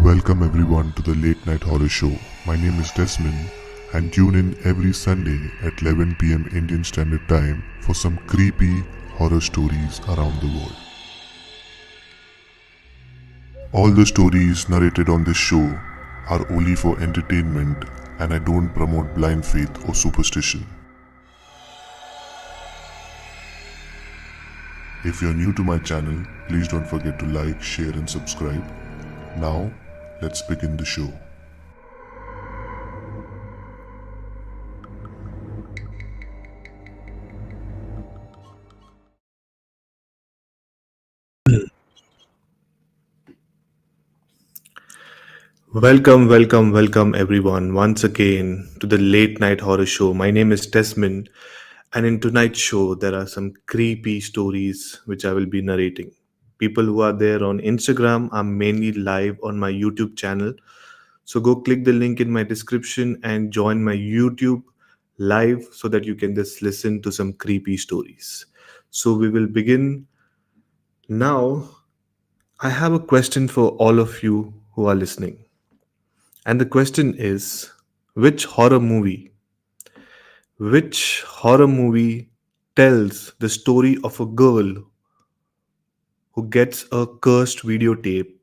Welcome everyone to the Late Night Horror Show. My name is Desmond and tune in every Sunday at 11 p.m. Indian Standard Time for some creepy horror stories around the world. All the stories narrated on this show are only for entertainment and I don't promote blind faith or superstition. If you're new to my channel, please don't forget to like, share and subscribe. Now, let's begin the show. Welcome everyone once again to the Late Night Horror Show. My name is Desmond, and in tonight's show, there are some creepy stories which I will be narrating. People who are there on Instagram are mainly live on my YouTube channel. So go click the link in my description and join my YouTube live so that you can just listen to some creepy stories. So we will begin now. I have a question for all of you who are listening. And the question is which horror movie tells the story of a girl who gets a cursed videotape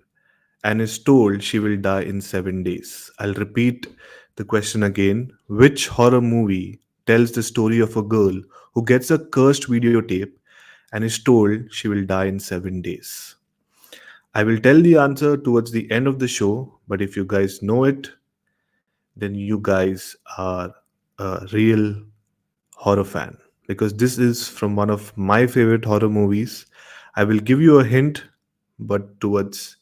and is told she will die in 7 days? I'll repeat the question again. Which horror movie tells the story of a girl who gets a cursed videotape and is told she will die in 7 days? I will tell the answer towards the end of the show, but if you guys know it, then you guys are a real horror fan because this is from one of my favorite horror movies. I will give you a hint, but towards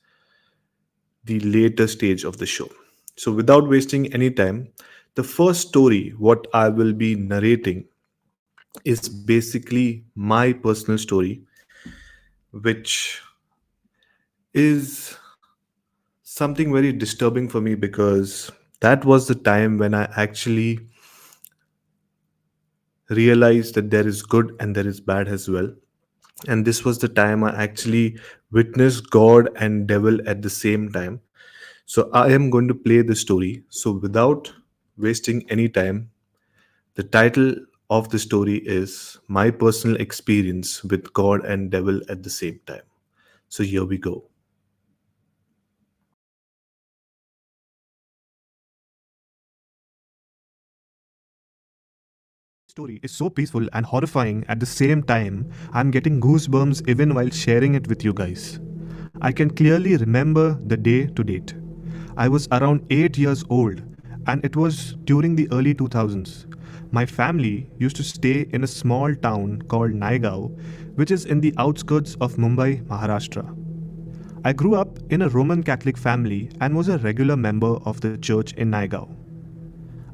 the later stage of the show. So, without wasting any time, the first story, what I will be narrating, is basically my personal story, which is something very disturbing for me because that was the time when I actually realized that there is good and there is bad as well. And this was the time I actually witnessed God and devil at the same time. So I am going to play the story. So without wasting any time, the title of the story is My Personal Experience with God and Devil at the Same Time. So here we go. Story is so peaceful and horrifying at the same time. I'm getting goosebumps even while sharing it with you guys. I can clearly remember the day to date. I was around 8 years old and it was during the early 2000s. My family used to stay in a small town called Naigaon, which is in the outskirts of Mumbai, Maharashtra. I grew up in a Roman Catholic family and was a regular member of the church in Naigaon.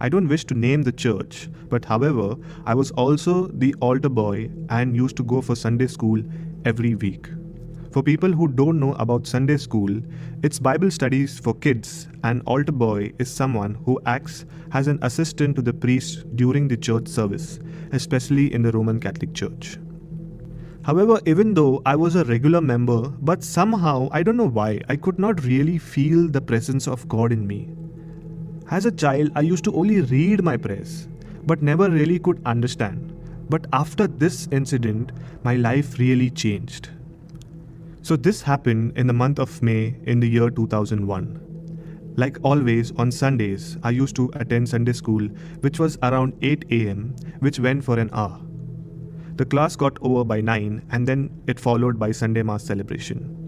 I don't wish to name the church, but however, I was also the altar boy and used to go for Sunday school every week. For people who don't know about Sunday school, it's Bible studies for kids, and altar boy is someone who acts as an assistant to the priest during the church service, especially in the Roman Catholic Church. However, even though I was a regular member, but somehow, I don't know why, I could not really feel the presence of God in me. As a child, I used to only read my prayers, but never really could understand. But after this incident, my life really changed. So this happened in the month of May in the year 2001. Like always, on Sundays, I used to attend Sunday school, which was around 8 a.m., which went for an hour. The class got over by 9 and then it followed by Sunday Mass celebration.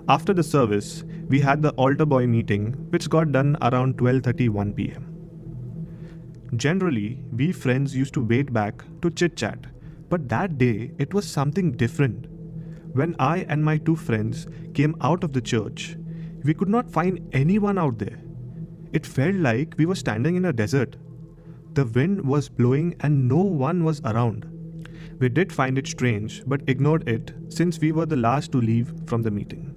After the service, we had the altar boy meeting, which got done around 12:31 p.m. Generally, we friends used to wait back to chit-chat, but that day it was something different. When I and my two friends came out of the church, we could not find anyone out there. It felt like we were standing in a desert. The wind was blowing and no one was around. We did find it strange, but ignored it since we were the last to leave from the meeting.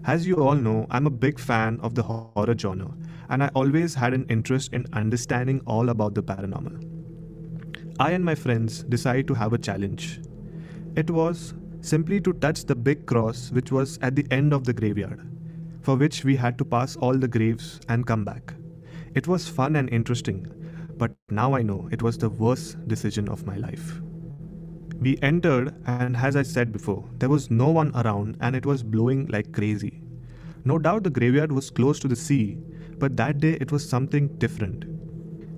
As you all know, I'm a big fan of the horror genre, and I always had an interest in understanding all about the paranormal. I and my friends decided to have a challenge. It was simply to touch the big cross which was at the end of the graveyard. for which we had to pass all the graves and come back. It was fun and interesting, but now I know it was the worst decision of my life. We entered, and as I said before, there was no one around and it was blowing like crazy. No doubt the graveyard was close to the sea, but that day it was something different.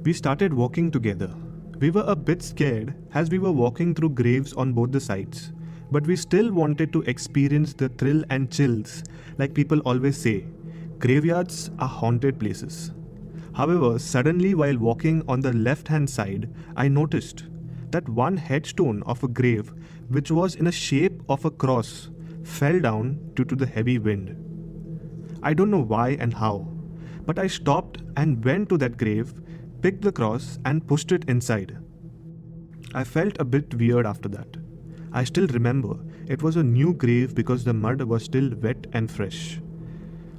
We started walking together. We were a bit scared as we were walking through graves on both the sides, but we still wanted to experience the thrill and chills, like people always say. Graveyards are haunted places. However, suddenly while walking on the left hand side, I noticed that one headstone of a grave, which was in a shape of a cross, fell down due to the heavy wind. I don't know why and how, but I stopped and went to that grave, picked the cross, and pushed it inside. I felt a bit weird after that. I still remember it was a new grave because the mud was still wet and fresh.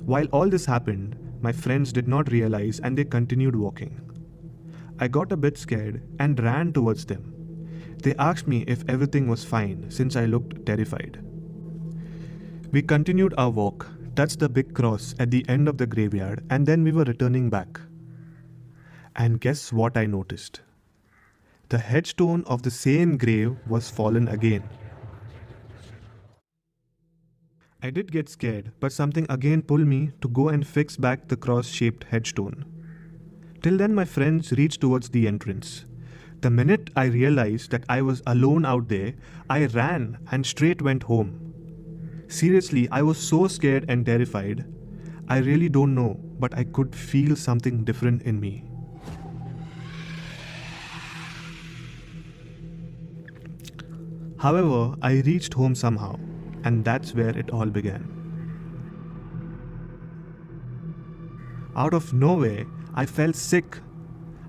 While all this happened, my friends did not realize and they continued walking. I got a bit scared and ran towards them. They asked me if everything was fine since I looked terrified. We continued our walk, touched the big cross at the end of the graveyard, and then we were returning back. And guess what I noticed? The headstone of the same grave was fallen again. I did get scared, but something again pulled me to go and fix back the cross-shaped headstone. Till then, my friends reached towards the entrance. The minute I realized that I was alone out there, I ran and straight went home. Seriously, I was so scared and terrified. I really don't know, but I could feel something different in me. However, I reached home somehow, and that's where it all began. Out of nowhere, I felt sick,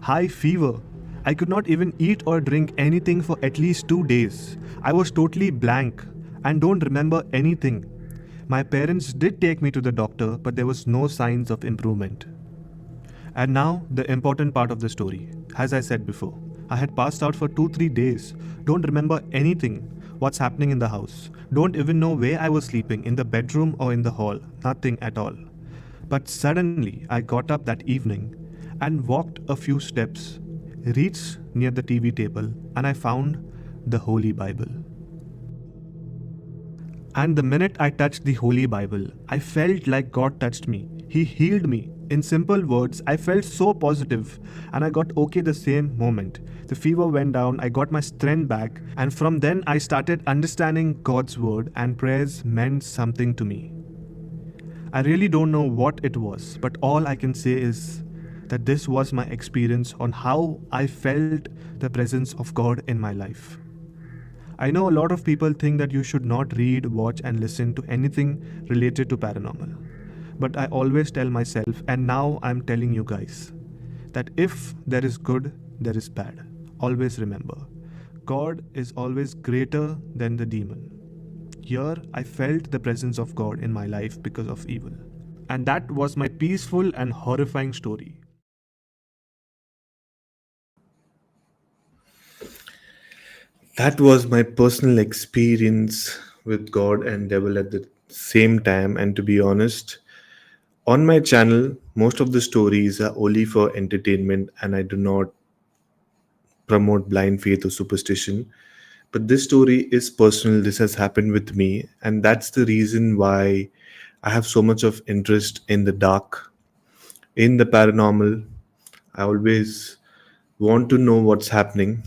high fever. I could not even eat or drink anything for at least 2 days. I was totally blank and don't remember anything. My parents did take me to the doctor, but there was no signs of improvement. And now, the important part of the story. As I said before, I had passed out for 2-3 days, don't remember anything, what's happening in the house, don't even know where I was sleeping, in the bedroom or in the hall, nothing at all. But suddenly, I got up that evening and walked a few steps, reached near the TV table, and I found the Holy Bible. And the minute I touched the Holy Bible, I felt like God touched me. He healed me. In simple words, I felt so positive and I got okay the same moment. The fever went down, I got my strength back, and from then I started understanding God's word and prayers meant something to me. I really don't know what it was, but all I can say is that this was my experience on how I felt the presence of God in my life. I know a lot of people think that you should not read, watch, and listen to anything related to paranormal. But I always tell myself, and now I'm telling you guys, that if there is good, there is bad. Always remember, God is always greater than the demon. Here, I felt the presence of God in my life because of evil. And that was my peaceful and horrifying story. That was my personal experience with God and devil at the same time. And to be honest, on my channel, most of the stories are only for entertainment and I do not promote blind faith or superstition. But this story is personal. This has happened with me. And that's the reason why I have so much of interest in the dark, in the paranormal. I always want to know what's happening.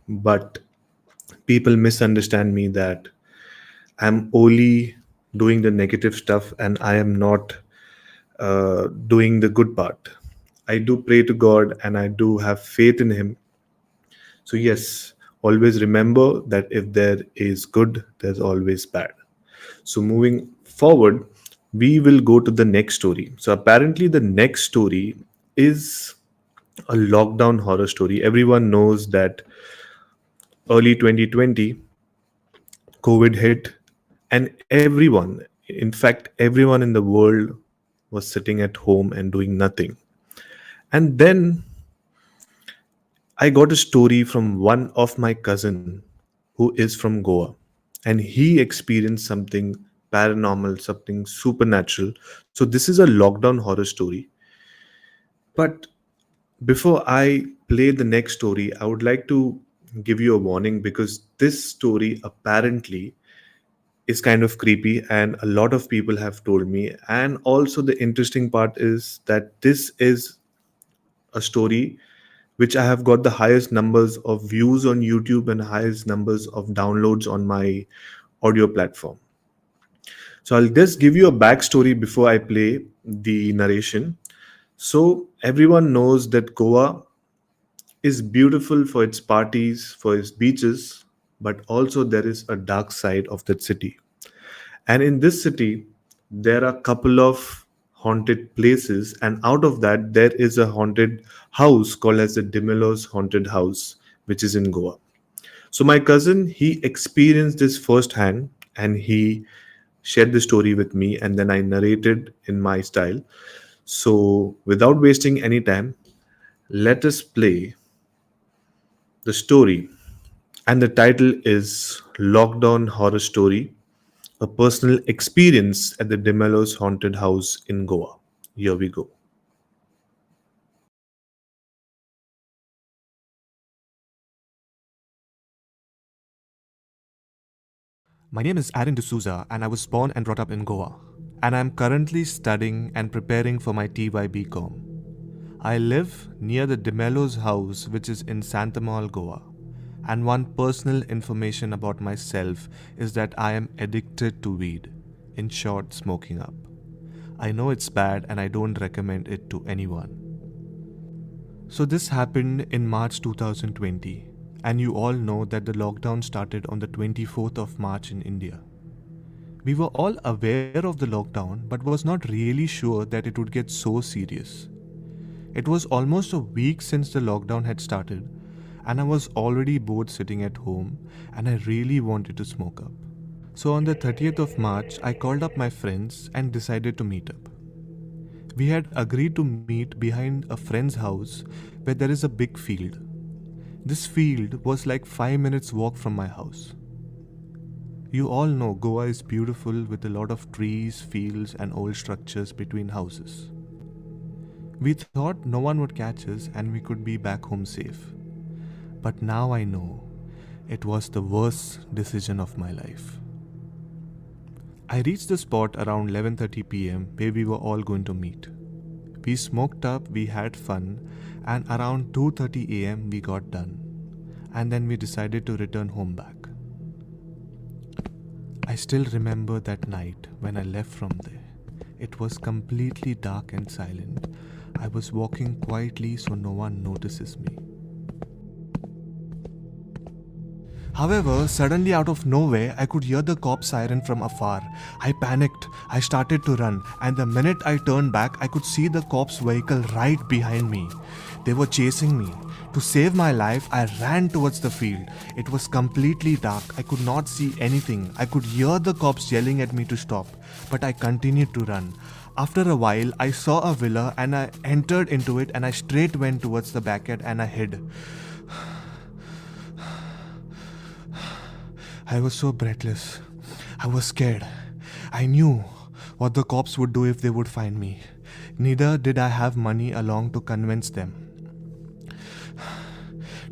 But people misunderstand me that I'm only doing the negative stuff and I am not doing the good part. I do pray to God and I do have faith in Him. So, yes, always remember that if there is good, there's always bad. So, moving forward, we will go to the next story. So, apparently, the next story is a lockdown horror story. Everyone knows that early 2020, COVID hit, and everyone, in fact, everyone in the world was sitting at home and doing nothing. And then I got a story from one of my cousin who is from Goa, and he experienced something paranormal, something supernatural. So this is a lockdown horror story. But before I play the next story, I would like to give you a warning because this story apparently is kind of creepy and a lot of people have told me. And also, the interesting part is that this is a story which I have got the highest numbers of views on YouTube and highest numbers of downloads on my audio platform. So I'll just give you a backstory before I play the narration. So everyone knows that Goa is beautiful for its parties, for its beaches, but also there is a dark side of that city. And in this city, there are a couple of haunted places, and out of that, there is a haunted house called as the Dimelos Haunted House, which is in Goa. So my cousin, he experienced this firsthand, and he shared the story with me, and then I narrated in my style. So without wasting any time, let us play the story. And the title is Lockdown Horror Story, a personal experience at the Demelos Haunted House in Goa. Here we go. My name is Aaron D'Souza, and I was born and brought up in Goa. And I am currently studying and preparing for my TYB.com. I live near the Demelos house, which is in Santamal, Goa. And one personal information about myself is that I am addicted to weed. In short, smoking up. I know it's bad and I don't recommend it to anyone. So this happened in March 2020. And you all know that the lockdown started on the 24th of March in India. We were all aware of the lockdown but was not really sure that it would get so serious. It was almost a week since the lockdown had started and I was already bored sitting at home and I really wanted to smoke up. So on the 30th of March, I called up my friends and decided to meet up. We had agreed to meet behind a friend's house where there is a big field. This field was like 5 minutes walk from my house. You all know Goa is beautiful with a lot of trees, fields and old structures between houses. We thought no one would catch us and we could be back home safe. But now I know it was the worst decision of my life. I reached the spot around 11:30 p.m. where we were all going to meet. We smoked up, we had fun, and around 2:30 a.m. we got done. And then we decided to return home back. I still remember that night when I left from there. It was completely dark and silent. I was walking quietly so no one notices me. However, suddenly out of nowhere, I could hear the cop siren from afar. I panicked. I started to run, and the minute I turned back, I could see the cop's vehicle right behind me. They were chasing me. To save my life, I ran towards the field. It was completely dark. I could not see anything. I could hear the cops yelling at me to stop, but I continued to run. After a while, I saw a villa and I entered into it and I straight went towards the backyard and I hid. I was so breathless. I was scared. I knew what the cops would do if they would find me. Neither did I have money along to convince them.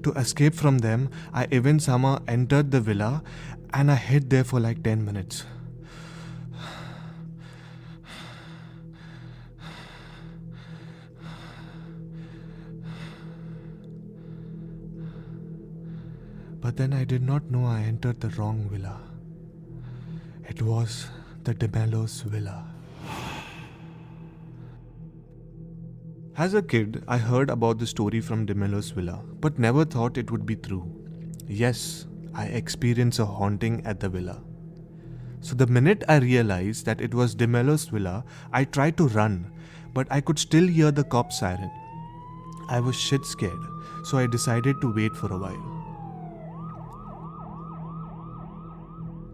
To escape from them, I even somehow entered the villa and I hid there for like 10 minutes. But then I did not know I entered the wrong villa. It was the Demelos villa. As a kid, I heard about the story from Demelos villa, but never thought it would be true. Yes, I experienced a haunting at the villa. So the minute I realized that it was Demelos villa, I tried to run, but I could still hear the cop siren. I was shit scared, so I decided to wait for a while.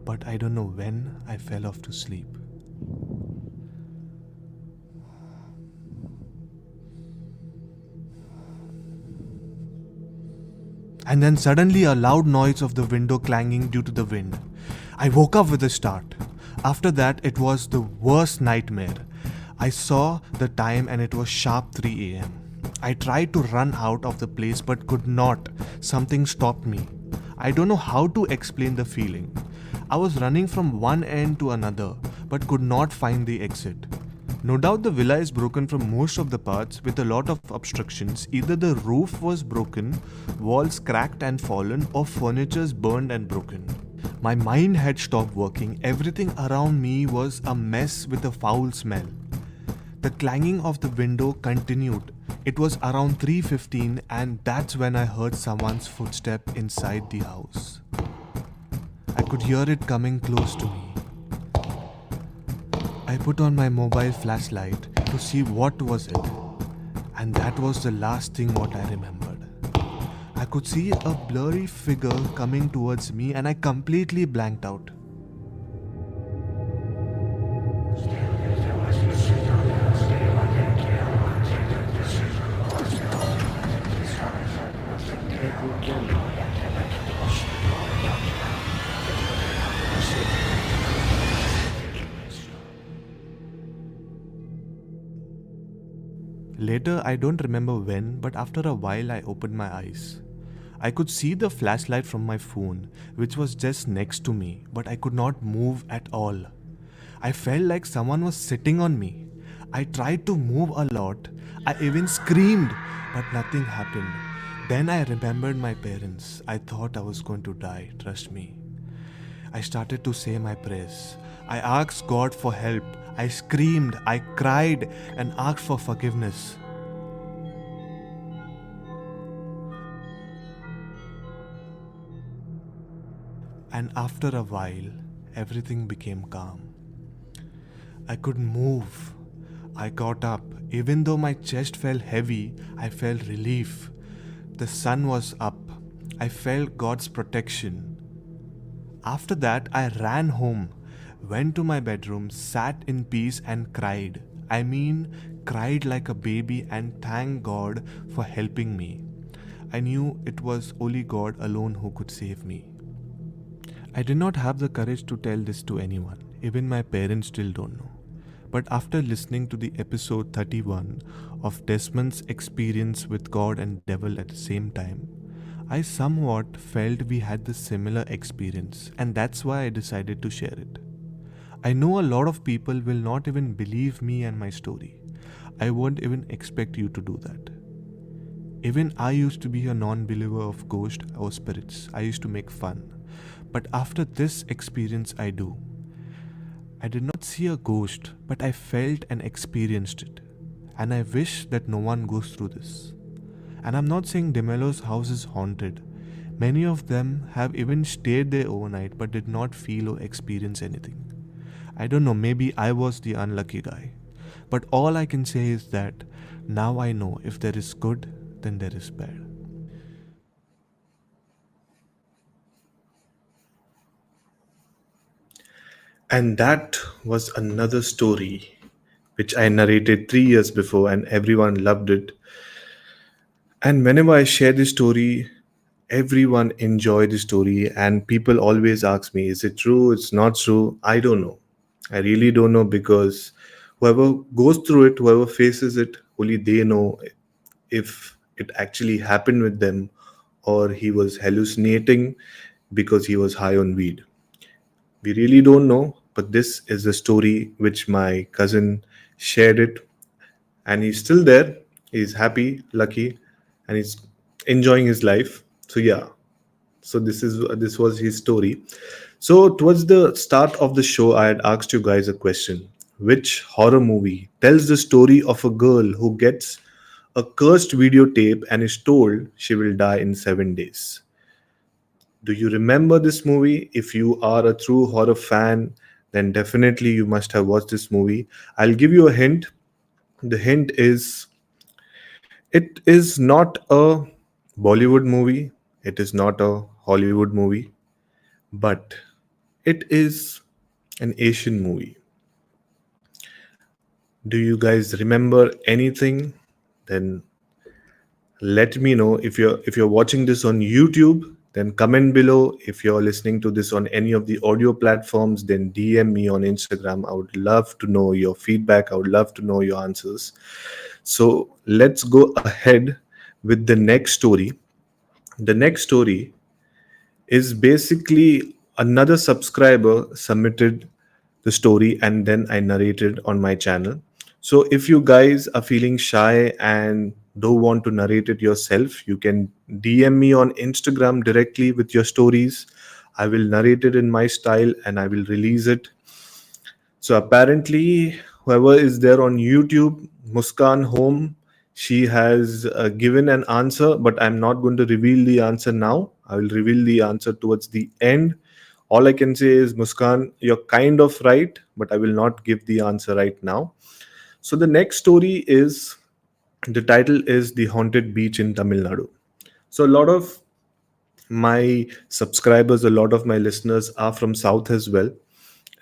But I don't know when I fell off to sleep. And then suddenly a loud noise of the window clanging due to the wind. I woke up with a start. After that, it was the worst nightmare. I saw the time and it was sharp 3 am. I tried to run out of the place but could not. Something stopped me. I don't know how to explain the feeling. I was running from one end to another but could not find the exit. No doubt the villa is broken from most of the parts with a lot of obstructions. Either the roof was broken, walls cracked and fallen, or furniture's burned and broken. My mind had stopped working. Everything around me was a mess with a foul smell. The clanging of the window continued. It was around 3:15 and that's when I heard someone's footstep inside the house. I could hear it coming close to me. I put on my mobile flashlight to see what was it, and that was the last thing what I remembered. I could see a blurry figure coming towards me and I completely blanked out. Later, I don't remember when, but after a while I opened my eyes. I could see the flashlight from my phone, which was just next to me, but I could not move at all. I felt like someone was sitting on me. I tried to move a lot. I even screamed, but nothing happened. Then I remembered my parents. I thought I was going to die, trust me. I started to say my prayers. I asked God for help. I screamed, I cried, and asked for forgiveness. And after a while, everything became calm. I could move. I got up. Even though my chest felt heavy, I felt relief. The sun was up. I felt God's protection. After that, I ran home, went to my bedroom, sat in peace and cried. I mean, cried like a baby and thanked God for helping me. I knew it was only God alone who could save me. I did not have the courage to tell this to anyone. Even my parents still don't know. But after listening to the episode 31 of Desmond's experience with God and devil at the same time, I somewhat felt we had the similar experience, and that's why I decided to share it. I know a lot of people will not even believe me and my story. I won't even expect you to do that. Even I used to be a non-believer of ghosts or spirits. I used to make fun. But after this experience I do. I did not see a ghost, but I felt and experienced it. And I wish that no one goes through this. And I'm not saying Demelo's house is haunted. Many of them have even stayed there overnight but did not feel or experience anything. I don't know, maybe I was the unlucky guy. But all I can say is that now I know if there is good, then there is bad. And that was another story which I narrated 3 years before, and everyone loved it. And whenever I share this story, everyone enjoy the story, and people always ask me, is it true? It's not true. I don't know. I really don't know, because whoever goes through it, whoever faces it, only they know if it actually happened with them or he was hallucinating because he was high on weed. We really don't know, but this is the story which my cousin shared it, and he's still there. He's happy, lucky, and he's enjoying his life. So yeah, so this was his story. So towards the start of the show, I had asked you guys a question: which horror movie tells the story of a girl who gets a cursed videotape and is told she will die in 7 days? Do you remember this movie? If you are a true horror fan, then definitely you must have watched this movie. I'll give you a hint. The hint is, it is not a Bollywood movie, it is not a Hollywood movie, but it is an Asian movie. Do you guys remember anything? Then let me know. If you're watching this on YouTube, then comment below. If you're listening to this on any of the audio platforms, then DM me on Instagram. I would love to know your feedback. I would love to know your answers. So let's go ahead with the next story. The next story is basically another subscriber submitted the story and then I narrated on my channel. So if you guys are feeling shy and don't want to narrate it yourself, you can DM me on Instagram directly with your stories. I will narrate it in my style and I will release it. So apparently, whoever is there on YouTube, Muskan Home, she has given an answer, but I'm not going to reveal the answer now. I will reveal the answer towards the end. All I can say is, Muskan, you're kind of right, but I will not give the answer right now. So the next story is, the title is The Haunted Beach in Tamil Nadu. So a lot of my subscribers, a lot of my listeners are from South as well.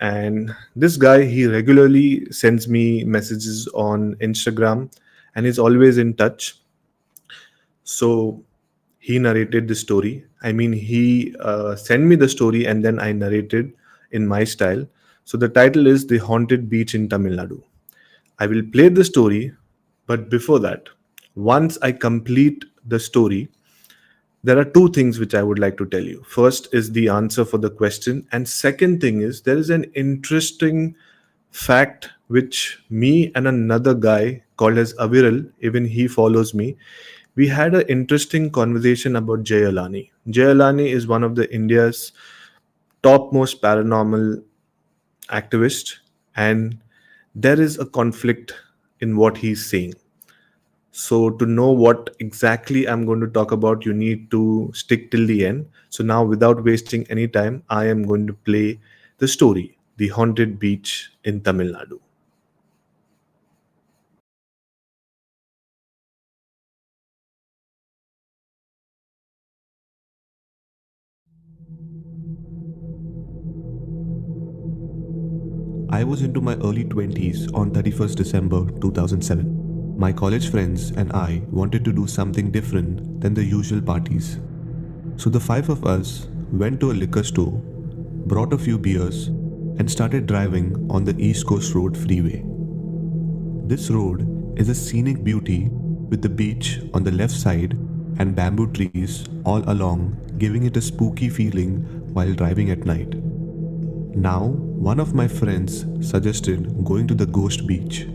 And this guy, he regularly sends me messages on Instagram and is always in touch. So he narrated the story. I mean, he sent me the story and then I narrated in my style. So the title is The Haunted Beach in Tamil Nadu. I will play the story, but before that, once I complete the story, there are two things which I would like to tell you. First is the answer for the question, and second thing is there is an interesting fact which me and another guy called as Aviral, even he follows me. We had an interesting conversation about Jayalani. Jayalani is one of the India's topmost paranormal activists, and there is a conflict in what he's saying. So to know what exactly I'm going to talk about, you need to stick till the end. So now, without wasting any time, I am going to play the story, The Haunted Beach in Tamil Nadu. I was into my early 20s on 31st December 2007. My college friends and I wanted to do something different than the usual parties. So the five of us went to a liquor store, brought a few beers, and started driving on the East Coast Road freeway. This road is a scenic beauty with the beach on the left side and bamboo trees all along, giving it a spooky feeling while driving at night. Now, one of my friends suggested going to the Ghost Beach.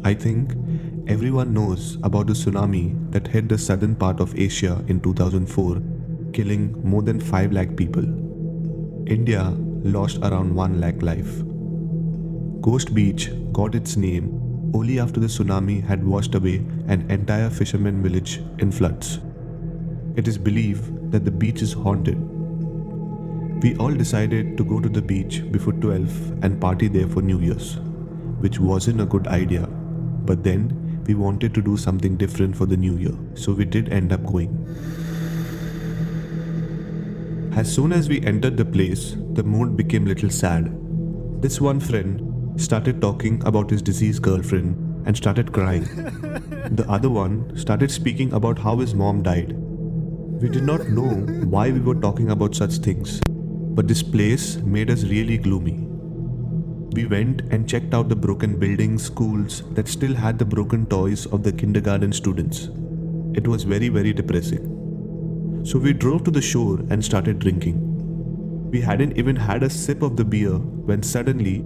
I think everyone knows about the tsunami that hit the southern part of Asia in 2004, killing more than 5 lakh people. India lost around 1 lakh life. Ghost Beach got its name only after the tsunami had washed away an entire fisherman village in floods. It is believed that the beach is haunted. We all decided to go to the beach before 12 and party there for New Year's, which wasn't a good idea, but then we wanted to do something different for the new year, so we did end up going. As soon as we entered the place, the mood became little sad. This one friend started talking about his deceased girlfriend and started crying. The other one started speaking about how his mom died. We did not know why we were talking about such things, but this place made us really gloomy. We went and checked out the broken buildings, schools that still had the broken toys of the kindergarten students. It was very, very depressing. So we drove to the shore and started drinking. We hadn't even had a sip of the beer when suddenly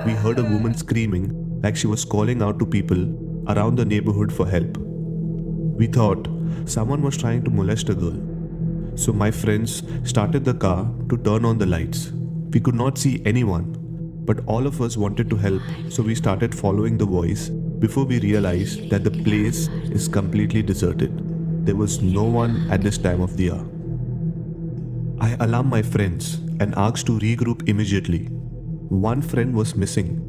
we heard a woman screaming like she was calling out to people around the neighborhood for help. We thought someone was trying to molest a girl. So my friends started the car to turn on the lights. We could not see anyone, but all of us wanted to help, so we started following the voice before we realized that the place is completely deserted. There was no one at this time of the year. I alarmed my friends and asked to regroup immediately. One friend was missing.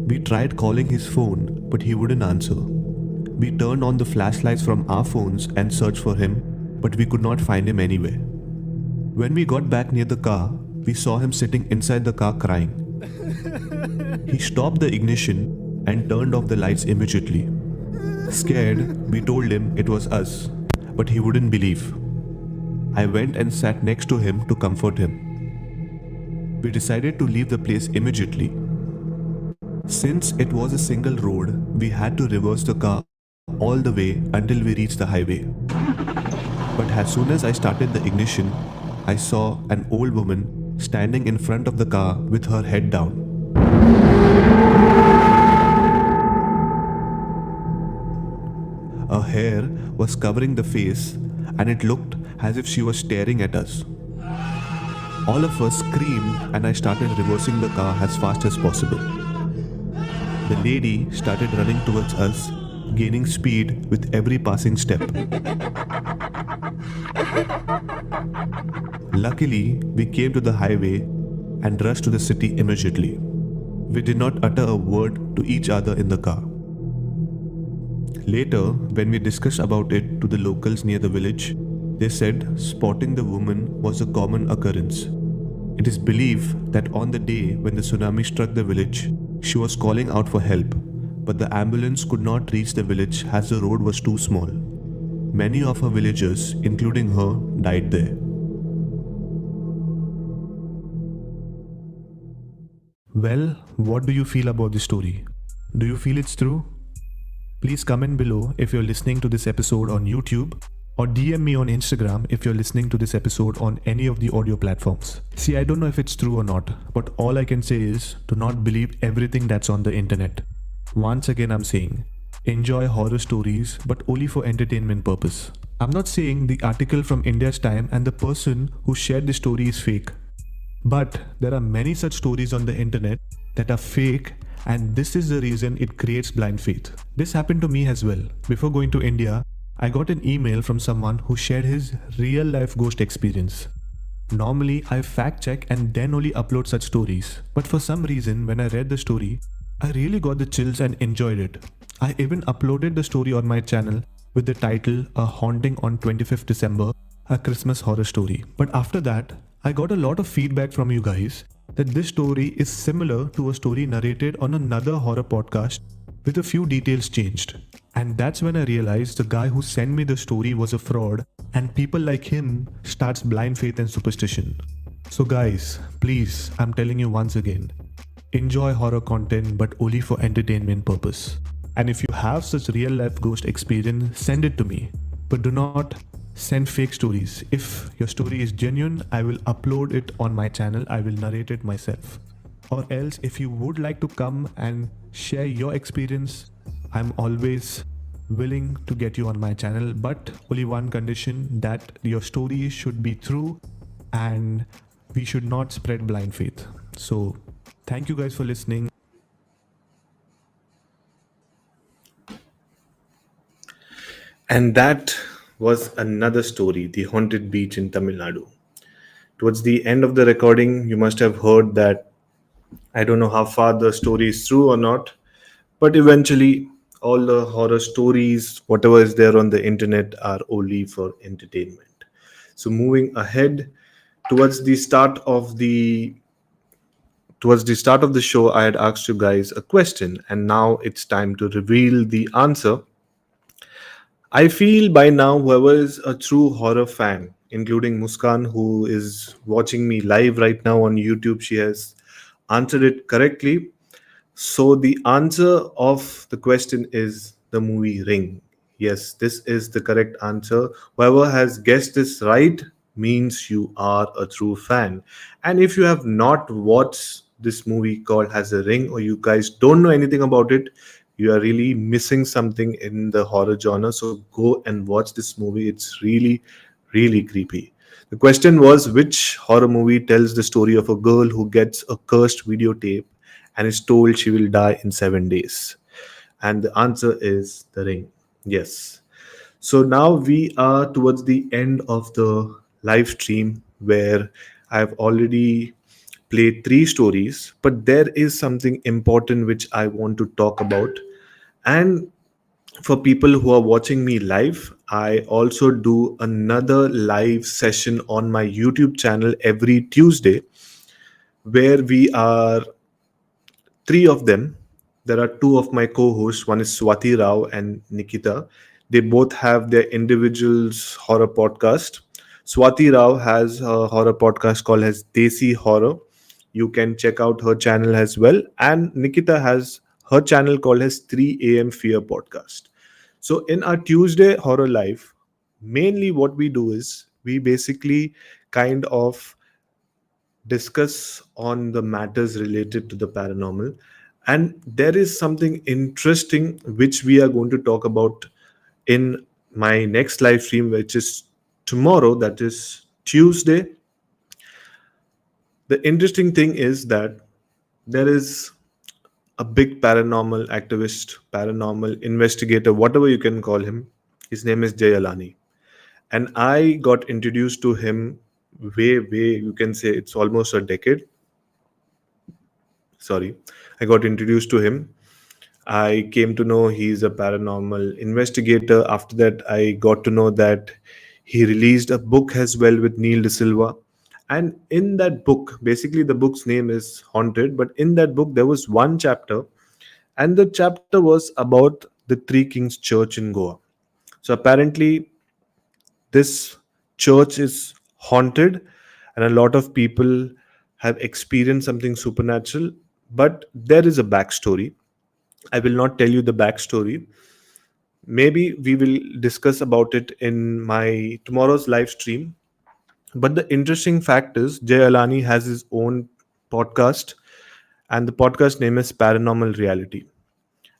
We tried calling his phone, but he wouldn't answer. We turned on the flashlights from our phones and searched for him, but we could not find him anywhere. When we got back near the car, we saw him sitting inside the car crying. He stopped the ignition and turned off the lights immediately. Scared, we told him it was us, but he wouldn't believe. I went and sat next to him to comfort him. We decided to leave the place immediately. Since it was a single road, we had to reverse the car all the way until we reached the highway. But as soon as I started the ignition, I saw an old woman standing in front of the car with her head down. Her hair was covering the face and it looked as if she was staring at us. All of us screamed and I started reversing the car as fast as possible. The lady started running towards us, gaining speed with every passing step. Luckily, we came to the highway and rushed to the city immediately. We did not utter a word to each other in the car. Later, when we discussed about it to the locals near the village, they said spotting the woman was a common occurrence. It is believed that on the day when the tsunami struck the village, she was calling out for help, but the ambulance could not reach the village as the road was too small. Many of her villagers, including her, died there. Well, what do you feel about this story? Do you feel it's true? Please comment below if you're listening to this episode on YouTube, or DM me on Instagram if you're listening to this episode on any of the audio platforms. See, I don't know if it's true or not, but all I can say is to not believe everything that's on the internet. Once again, I'm saying, enjoy horror stories, but only for entertainment purpose. I'm not saying the article from India's Time and the person who shared the story is fake. But there are many such stories on the internet that are fake, and this is the reason it creates blind faith. This happened to me as well. Before going to India, I got an email from someone who shared his real life ghost experience. Normally, I fact check and then only upload such stories. But for some reason, when I read the story, I really got the chills and enjoyed it. I even uploaded the story on my channel with the title A Haunting on 25th December, a Christmas horror story. But after that, I got a lot of feedback from you guys that this story is similar to a story narrated on another horror podcast with a few details changed. And that's when I realized the guy who sent me the story was a fraud, and people like him starts blind faith and superstition. So guys, please, I'm telling you once again, enjoy horror content but only for entertainment purpose. And if you have such real life ghost experience, send it to me. But do not send fake stories. If your story is genuine, I will upload it on my channel. I will narrate it myself. Or else, if you would like to come and share your experience, I'm always willing to get you on my channel, but only one condition, that your story should be true and we should not spread blind faith. So thank you guys for listening. And that was another story, the haunted beach in Tamil Nadu. Towards the end of the recording, you must have heard that I don't know how far the story is true or not, but eventually all the horror stories, whatever is there on the internet, are only for entertainment. So moving ahead, towards the start of the show, I had asked you guys a question, and now it's time to reveal the answer. I feel by now whoever is a true horror fan, including Muskan, who is watching me live right now on YouTube, she has answered it correctly. So the answer of the question is the movie Ring. Yes, this is the correct answer. Whoever has guessed this right means you are a true fan. And if you have not watched this movie called Has a Ring, or you guys don't know anything about it, you are really missing something in the horror genre. So go and watch this movie. It's really, really creepy. The question was, which horror movie tells the story of a girl who gets a cursed videotape and is told she will die in 7 days? And the answer is The Ring. Yes. So now we are towards the end of the live stream, where I've already played 3 stories, but there is something important which I want to talk about. And for people who are watching me live, I also do another live session on my YouTube channel every Tuesday, where we are 3 of them. There are 2 of my co-hosts. One is Swati Rao and Nikita. They both have their individuals horror podcast. Swati Rao has a horror podcast called as Desi Horror. You can check out her channel as well. And Nikita has her channel called as 3 a.m. Fear Podcast. So in our Tuesday Horror Live, mainly what we do is we basically kind of discuss on the matters related to the paranormal, and there is something interesting which we are going to talk about in my next live stream, which is tomorrow, that is Tuesday. The interesting thing is that there is a big paranormal activist, paranormal investigator, whatever you can call him. His name is Jay Alani, and I got introduced to him way, you can say it's almost a decade. Sorry, I got introduced to him. I came to know he's a paranormal investigator. After that, I got to know that he released a book as well with Neil De Silva. And in that book, basically the book's name is Haunted, but in that book there was one chapter, and the chapter was about the Three Kings Church in Goa. So apparently this church is haunted, and a lot of people have experienced something supernatural, but there is a backstory. I will not tell you the backstory. Maybe we will discuss about it in my tomorrow's live stream. But the interesting fact is Jay Alani has his own podcast, and the podcast name is Paranormal Reality.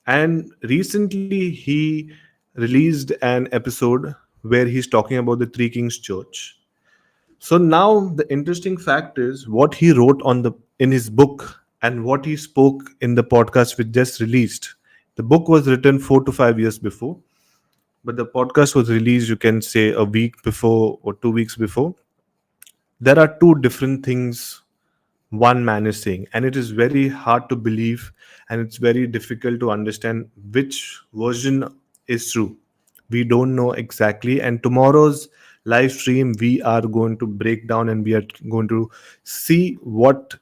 And recently he released an episode where he's talking about the Three Kings Church. So now the interesting fact is what he wrote on the in his book and what he spoke in the podcast which just released. The book was written 4 to 5 years before, but the podcast was released, you can say, a week before or 2 weeks before. There are two different things one man is saying, and it is very hard to believe, and it's very difficult to understand which version is true. We don't know exactly, and tomorrow's live stream we are going to break down, and we are going to see what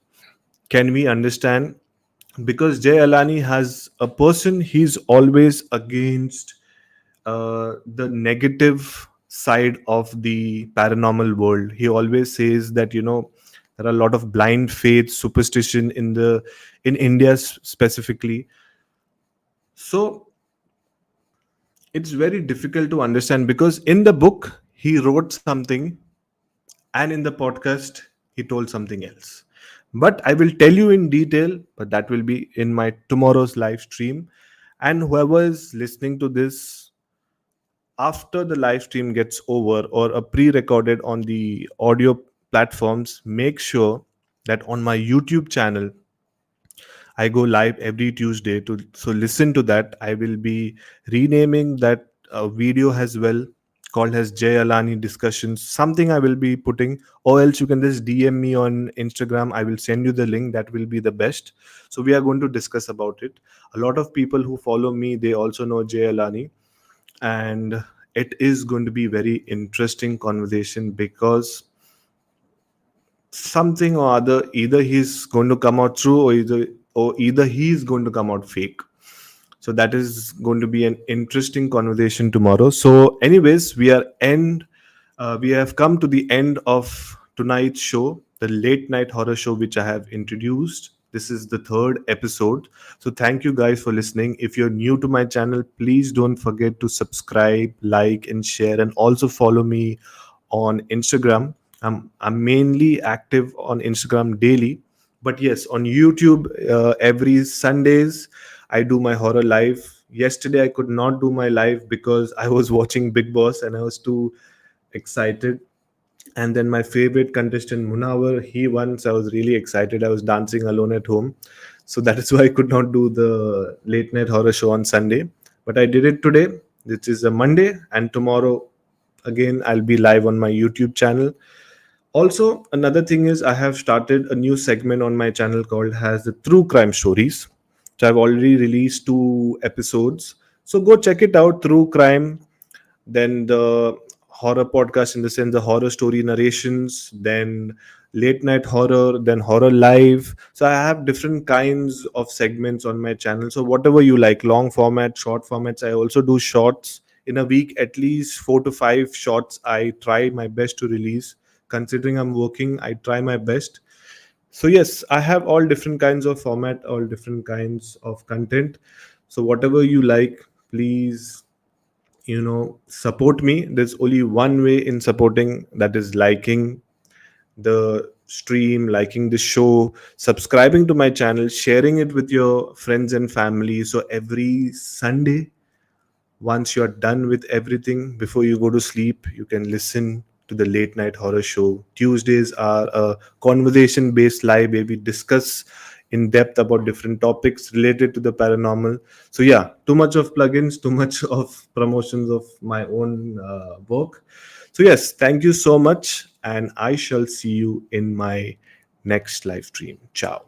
can we understand, because Jay Alani has a person, he's always against the negative side of the paranormal world. He always says that, there are a lot of blind faith, superstition in India specifically. So it's very difficult to understand, because in the book he wrote something, and in the podcast he told something else. But I will tell you in detail, but that will be in my tomorrow's live stream. And whoever is listening to this after the live stream gets over, or a pre-recorded on the audio platforms, make sure that on my YouTube channel I go live every Tuesday. So listen to that. I will be renaming that video as well, called as Jay Alani Discussions. Something I will be putting, or else you can just DM me on Instagram. I will send you the link. That will be the best. So we are going to discuss about it. A lot of people who follow me, they also know Jay Alani, and it is going to be very interesting conversation, because something or other, either he's going to come out true, or either he's going to come out fake. So that is going to be an interesting conversation tomorrow. So anyways, we have come to the end of tonight's show, the late night horror show which I have introduced. This is the third episode. So thank you guys for listening. If you're new to my channel, please don't forget to subscribe, like, and share, and also follow me on Instagram. I'm mainly active on Instagram daily, but yes, on YouTube every Sundays I do my horror live. Yesterday I could not do my live because I was watching Big Boss and I was too excited. And then my favorite contestant Munawar, he won, so I was really excited. I was dancing alone at home, so that is why I could not do the late night horror show on Sunday. But I did it today, which is a Monday, and tomorrow again I'll be live on my YouTube channel. Also, another thing is I have started a new segment on my channel called has the True Crime Stories. So I've already released 2 episodes. So go check it out, True Crime. Then the horror podcast, in the sense the horror story narrations, then late night horror, then horror live. So I have different kinds of segments on my channel. So whatever you like, long format, short formats. I also do shorts in a week, at least 4 to 5 shots I try my best to release. Considering I'm working, I try my best. So yes, I have all different kinds of format, all different kinds of content. So whatever you like, please, support me. There's only one way in supporting, that is liking the stream, liking the show, subscribing to my channel, sharing it with your friends and family. So every Sunday, once you're done with everything, before you go to sleep, you can listen to the late night horror show. Tuesdays are a conversation based live where we discuss in depth about different topics related to the paranormal. So yeah, too much of plugins, too much of promotions of my own work. So yes, thank you so much, and I shall see you in my next live stream. Ciao.